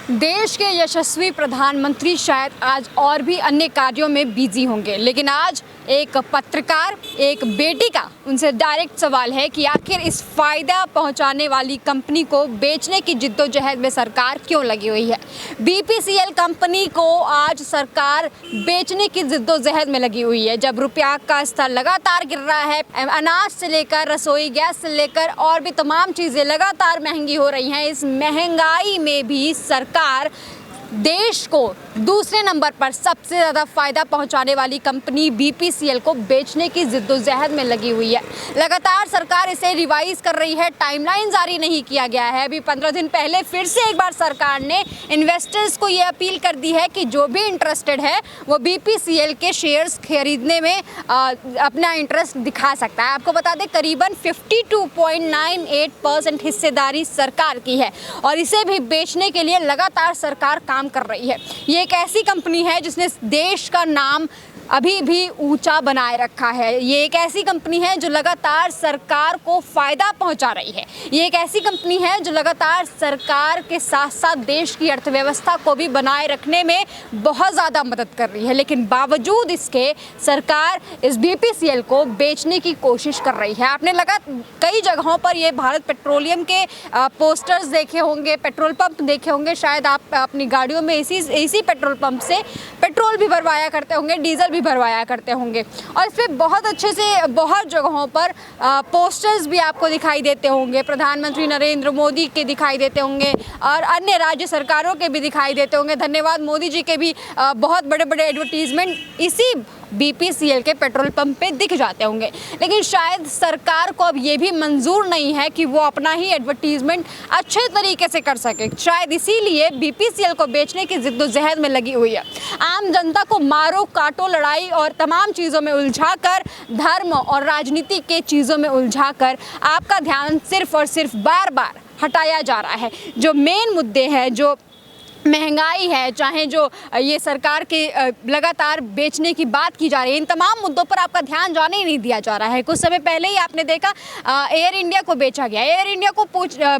देश के यशस्वी प्रधानमंत्री शायद आज और भी अन्य कार्यों में बिजी होंगे, लेकिन आज एक पत्रकार, एक बेटी का उनसे डायरेक्ट सवाल है कि आखिर इस फायदा पहुंचाने वाली कंपनी को बेचने की जिद्दोजहद में सरकार क्यों लगी हुई है। बीपीसीएल कंपनी को आज सरकार बेचने की जिद्दोजहद में लगी हुई है। जब रुपया का स्तर लगातार गिर रहा है, अनाज से लेकर रसोई गैस से लेकर और भी तमाम चीज़ें लगातार महंगी हो रही हैं, इस महंगाई में भी सरकार देश को दूसरे नंबर पर सबसे ज़्यादा फ़ायदा पहुंचाने वाली कंपनी बीपीसीएल को बेचने की जिद्दोजहद में लगी हुई है। लगातार सरकार इसे रिवाइज कर रही है, टाइमलाइन जारी नहीं किया गया है। अभी 15 दिन पहले फिर से एक बार सरकार ने इन्वेस्टर्स को ये अपील कर दी है कि जो भी इंटरेस्टेड है वो बीपीसीएल के शेयर्स खरीदने में अपना इंटरेस्ट दिखा सकता है। आपको बता दें, करीबन 52.98% हिस्सेदारी सरकार की है और इसे भी बेचने के लिए लगातार सरकार काम कर रही है। ये एक ऐसी कंपनी है जिसने देश का नाम अभी भी ऊंचा बनाए रखा है। ये एक ऐसी कंपनी है जो लगातार सरकार को फ़ायदा पहुंचा रही है। ये एक ऐसी कंपनी है जो लगातार सरकार के साथ साथ देश की अर्थव्यवस्था को भी बनाए रखने में बहुत ज़्यादा मदद कर रही है। लेकिन बावजूद इसके सरकार इस बीपीसीएल को बेचने की कोशिश कर रही है। आपने कई जगहों पर ये भारत पेट्रोलियम के पोस्टर्स देखे होंगे, पेट्रोल पंप देखे होंगे। शायद आप अपनी गाड़ियों में इसी पेट्रोल पंप से पेट्रोल भी भरवाया करते होंगे, डीजल भी भरवाया करते होंगे। और इस पर बहुत अच्छे से बहुत जगहों पर पोस्टर्स भी आपको दिखाई देते होंगे। प्रधानमंत्री नरेंद्र मोदी के दिखाई देते होंगे और अन्य राज्य सरकारों के भी दिखाई देते होंगे। धन्यवाद मोदी जी के भी बहुत बड़े बड़े एडवर्टीजमेंट इसी बीपीसीएल के पेट्रोल पंप पे दिख जाते होंगे। लेकिन शायद सरकार को अब ये भी मंजूर नहीं है कि वो अपना ही एडवर्टीजमेंट अच्छे तरीके से कर सके। शायद इसीलिए बीपीसीएल को बेचने की जिद्दोजहद में लगी हुई है। आम जनता को मारो काटो लड़ाई और तमाम चीज़ों में उलझाकर, धर्म और राजनीति के चीज़ों में उलझाकर आपका ध्यान सिर्फ और सिर्फ बार बार हटाया जा रहा है। जो मेन मुद्दे हैं, जो महंगाई है, चाहे जो ये सरकार के लगातार बेचने की बात की जा रही है, इन तमाम मुद्दों पर आपका ध्यान जाने ही नहीं दिया जा रहा है। कुछ समय पहले ही आपने देखा एयर इंडिया को बेचा गया। एयर इंडिया को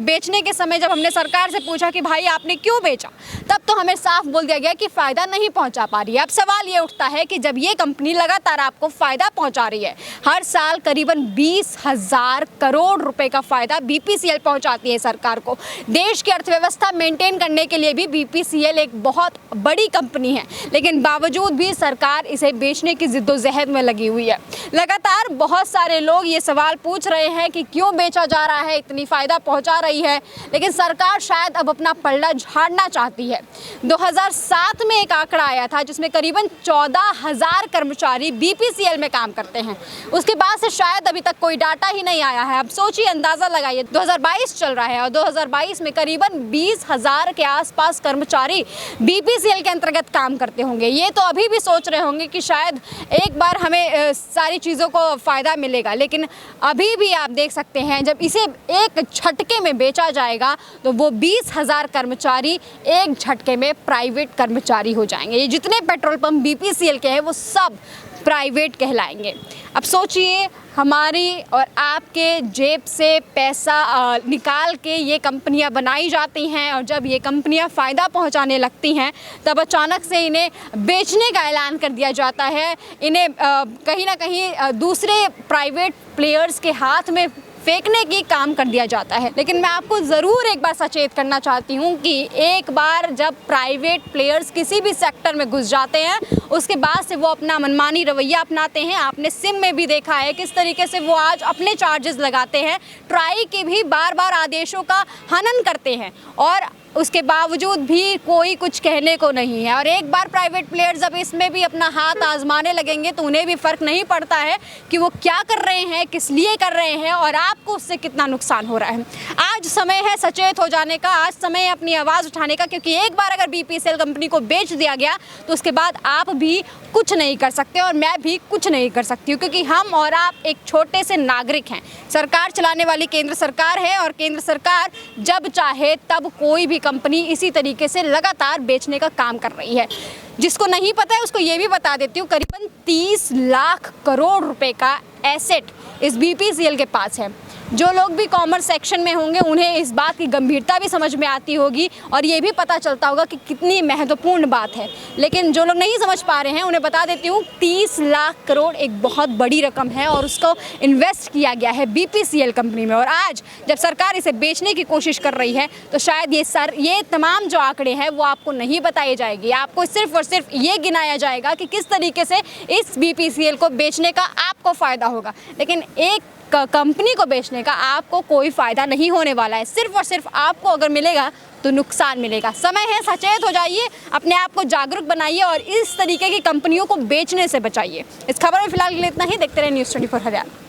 बेचने के समय जब हमने सरकार से पूछा कि भाई आपने क्यों बेचा, तब तो हमें साफ बोल दिया गया कि फ़ायदा नहीं पहुंचा पा रही है। अब सवाल ये उठता है कि जब ये कंपनी लगातार आपको फ़ायदा पहुंचा रही है, हर साल करीबन 20,000 करोड़ रुपए का फ़ायदा बीपीसीएल पहुंचाती है सरकार को। देश की अर्थव्यवस्था मेंटेन करने के लिए भी बीपीसीएल एक बहुत बड़ी कंपनी है, लेकिन बावजूद भी सरकार इसे बेचने की जिद्दोजहद में लगी हुई है। लगातार बहुत सारे लोग ये सवाल पूछ रहे हैं कि क्यों बेचा जा रहा है, इतनी फ़ायदा पहुंचा रही है, लेकिन सरकार शायद अब अपना पलड़ा झाड़ना चाहती है। 2007 में एक आंकड़ा आया था जिसमें करीबन 14,000 कर्मचारी बीपीसीएल में काम करते हैं। उसके बाद से शायद अभी तक कोई डाटा ही नहीं आया है। अब सोचिए, अंदाज़ा लगाइए, 2022 चल रहा है और 2022 में करीबन 20,000 के आसपास कर्मचारी बीपीसीएल के अंतर्गत काम करते होंगे। ये तो अभी भी सोच रहे होंगे कि शायद एक बार हमें सारी चीज़ों को फ़ायदा मिलेगा, लेकिन अभी भी आप देख सकते हैं जब इसे एक झटके में बेचा जाएगा तो वो 20,000 कर्मचारी एक झटके में प्राइवेट कर्मचारी हो जाएंगे। ये जितने पेट्रोल पंप बीपीसीएल के हैं वो सब प्राइवेट कहलाएंगे। अब सोचिए, हमारी और आपके जेब से पैसा निकाल के ये कंपनियां बनाई जाती हैं और जब ये कंपनियां फ़ायदा पहुंचाने लगती हैं तब अचानक से इन्हें बेचने का ऐलान कर दिया जाता है। इन्हें कहीं ना कहीं दूसरे प्राइवेट प्लेयर्स के हाथ में फेंकने की काम कर दिया जाता है। लेकिन मैं आपको ज़रूर एक बार सचेत करना चाहती हूँ कि एक बार जब प्राइवेट प्लेयर्स किसी भी सेक्टर में घुस जाते हैं, उसके बाद से वो अपना मनमानी रवैया अपनाते हैं। आपने सिम में भी देखा है किस तरीके से वो आज अपने चार्जेस लगाते हैं, ट्राई के भी बार बार आदेशों का हनन करते हैं और उसके बावजूद भी कोई कुछ कहने को नहीं है। और एक बार प्राइवेट प्लेयर्स जब इसमें भी अपना हाथ आजमाने लगेंगे तो उन्हें भी फ़र्क नहीं पड़ता है कि वो क्या कर रहे हैं, किस लिए कर रहे हैं और आपको उससे कितना नुकसान हो रहा है। आज समय है सचेत हो जाने का, आज समय है अपनी आवाज़ उठाने का, क्योंकि एक बार अगर बीपीसीएल कंपनी को बेच दिया गया तो उसके बाद आप भी कुछ नहीं कर सकते और मैं भी कुछ नहीं कर सकती हूँ, क्योंकि हम और आप एक छोटे से नागरिक हैं। सरकार चलाने वाली केंद्र सरकार है और केंद्र सरकार जब चाहे तब कोई भी कंपनी इसी तरीके से लगातार बेचने का काम कर रही है। जिसको नहीं पता है उसको ये भी बता देती हूँ, करीबन 30 लाख करोड़ रुपए का एसेट इस बीपीसीएल के पास है। जो लोग भी कॉमर्स सेक्शन में होंगे उन्हें इस बात की गंभीरता भी समझ में आती होगी और ये भी पता चलता होगा कि कितनी महत्वपूर्ण बात है। लेकिन जो लोग नहीं समझ पा रहे हैं उन्हें बता देती हूँ, 30 लाख करोड़ एक बहुत बड़ी रकम है और उसको इन्वेस्ट किया गया है BPCL कंपनी में। और आज जब सरकार इसे बेचने की कोशिश कर रही है तो शायद ये तमाम जो आंकड़े हैं वो आपको नहीं बताए जाएंगे, आपको सिर्फ और सिर्फ ये गिनाया जाएगा कि किस तरीके से इस BPCL को बेचने का आपको फ़ायदा होगा। लेकिन एक कंपनी को बेचने का आपको कोई फ़ायदा नहीं होने वाला है, सिर्फ और सिर्फ आपको अगर मिलेगा तो नुकसान मिलेगा। समय है, सचेत हो जाइए, अपने आप को जागरूक बनाइए और इस तरीके की कंपनियों को बेचने से बचाइए। इस खबर में फिलहाल के लिए इतना ही। देखते रहे News 24 हरियाणा।